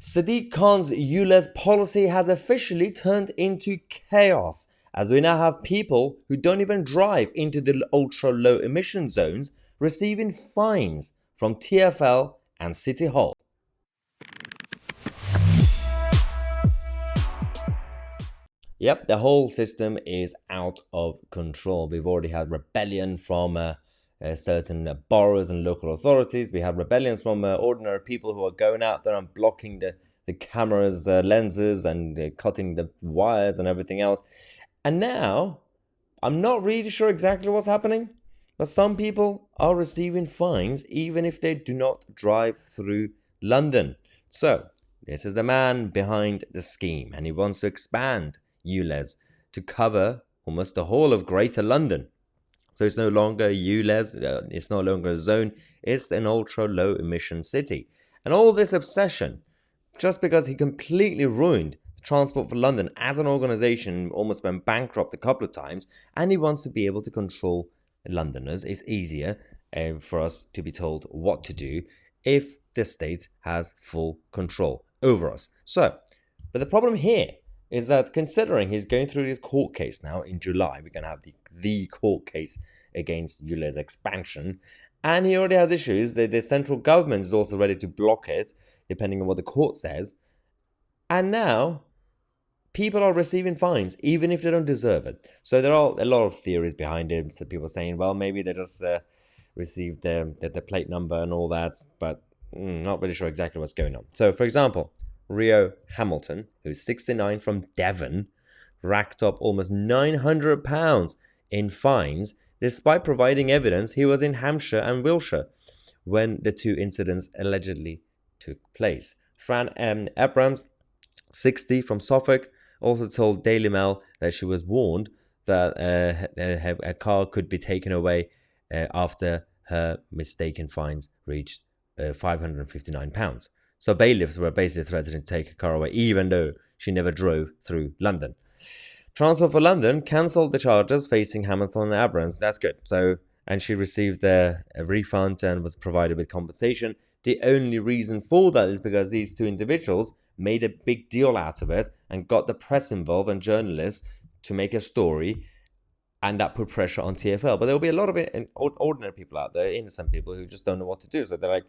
Sadiq Khan's ULEZ policy has officially turned into chaos, as we now have people who don't even drive into the ultra-low emission zones receiving fines from TfL and City Hall. Yep, the whole system is out of control. We've already had rebellion from certain boroughs and local authorities. We have rebellions from ordinary people who are going out there and blocking the cameras' lenses and cutting the wires and everything else. And now, I'm not really sure exactly what's happening, but some people are receiving fines even if they do not drive through London. So, this is the man behind the scheme, and he wants to expand ULEZ to cover almost the whole of Greater London. So it's no longer ULEZ, it's no longer a zone, it's an ultra low emission city. And all this obsession, just because he completely ruined Transport for London as an organisation, almost went bankrupt a couple of times, and he wants to be able to control Londoners. It's easier for us to be told what to do if the state has full control over us. So, but the problem here is that considering he's going through his court case now in July, we're going to have the court case against ULEZ expansion, and he already has issues. The central government is also ready to block it, depending on what the court says. And now, people are receiving fines, even if they don't deserve it. So there are a lot of theories behind it. So people saying, well, maybe they just received the plate number and all that, but not really sure exactly what's going on. So, for example, Rio Hamilton, who's 69 from Devon, racked up almost £900 in fines, despite providing evidence he was in Hampshire and Wiltshire when the two incidents allegedly took place. Fran Abrams, 60 from Suffolk, also told Daily Mail that she was warned that her car could be taken away after her mistaken fines reached £559. So bailiffs were basically threatening to take her car away, even though she never drove through London. Transport for London cancelled the charges facing Hamilton and Abrams. That's good. So, and she received a refund and was provided with compensation. The only reason for that is because these two individuals made a big deal out of it and got the press involved and journalists to make a story, and that put pressure on TfL. But there will be a lot of ordinary people out there, innocent people, who just don't know what to do. So they're like,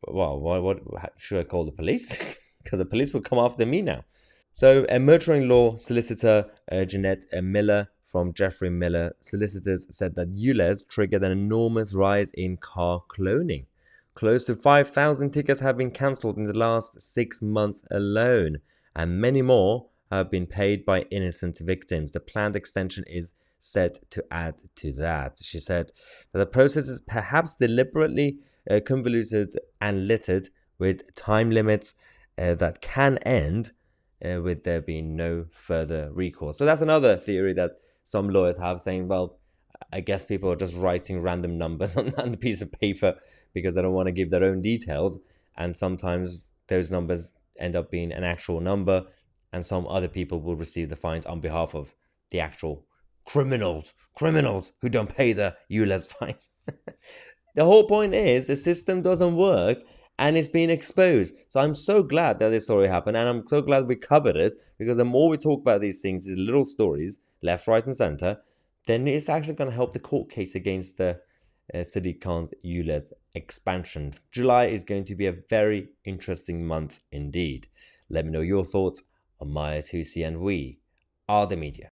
well, what should I call the police? Because the police will come after me now. So a motoring law solicitor, Jeanette Miller from Jeffrey Miller Solicitors, said that ULEZ triggered an enormous rise in car cloning. Close to 5,000 tickets have been cancelled in the last 6 months alone, and many more have been paid by innocent victims. The planned extension is set to add to that. She said that the process is perhaps deliberately convoluted and littered with time limits that can end with there being no further recourse. So that's another theory that some lawyers have, saying, well, I guess people are just writing random numbers on a piece of paper because they don't want to give their own details, and sometimes those numbers end up being an actual number, and some other people will receive the fines on behalf of the actual criminals who don't pay the ULEZ fines. The whole point is the system doesn't work and it's being exposed. So I'm so glad that this story happened, and I'm so glad we covered it, because the more we talk about these things, these little stories, left, right and center, then it's actually going to help the court case against the Sadiq Khan's ULEZ expansion. July is going to be a very interesting month indeed. Let me know your thoughts on Mahyar, Tousi, and we are the media.